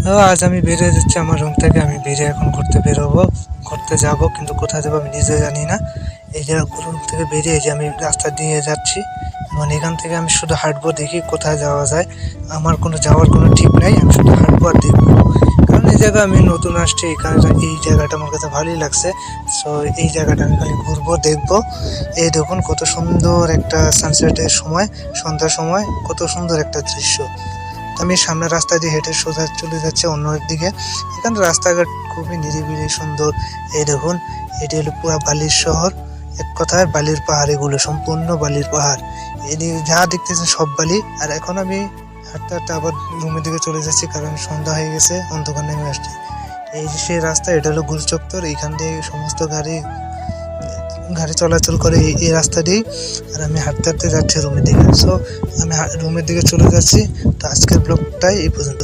আজ আমি বেরিয়ে যাচ্ছি আমার রুম থেকে। আমি বেরিয়ে এখন ঘুরতে যাব, কিন্তু কোথায় যাবো আমি নিজে জানি না। এই যে রুম থেকে বেরিয়ে যে আমি রাস্তা দিয়ে যাচ্ছি, মানে এখান থেকে আমি শুধু হাঁটবো, দেখি কোথায় যাওয়া যায়। আমার কোনো যাওয়ার কোনো ঠিক নাই, আমি শুধু হাঁটবো আর দেখবো। কারণ এই জায়গা আমি নতুন আসছি, এখানে এই জায়গাটা আমার কাছে ভালোই লাগছে। সো এই জায়গাটা আমি খালি ঘুরবো, দেখবো। এই দেখুন কত সুন্দর একটা সানসেটের সময়, সন্ধ্যার সময় কত সুন্দর একটা দৃশ্য। আমি সামনের রাস্তা দিয়ে হেঁটে সোজা চলে যাচ্ছে অন্য দিকে। এখানে রাস্তাঘাট খুবই নিরিবিলি সুন্দর। এই দেখুন, এটি হলো পুরা বালির শহর। এক কথায় বালির পাহাড়, এগুলো সম্পূর্ণ বালির পাহাড়। এদিকে যা দেখতেছেন সব বালি। আর এখন আমি হাঁটতে হাঁটতে আবার রুমের দিকে চলে যাচ্ছি, কারণ সন্ধ্যা হয়ে গেছে, অন্ধকার নেমে আসছে। এই যে সেই রাস্তা, এটা হলো গুলচত্বর। এইখান দিয়ে সমস্ত গাড়ি গাড়ি চলাচল করে এই রাস্তা দিয়েই। আর আমি হাঁটতে হাঁটতে যাচ্ছি রুমের দিকে। সো আমি রুমের দিকে চলে যাচ্ছি। তো আজকের ব্লগটাই এই পর্যন্ত।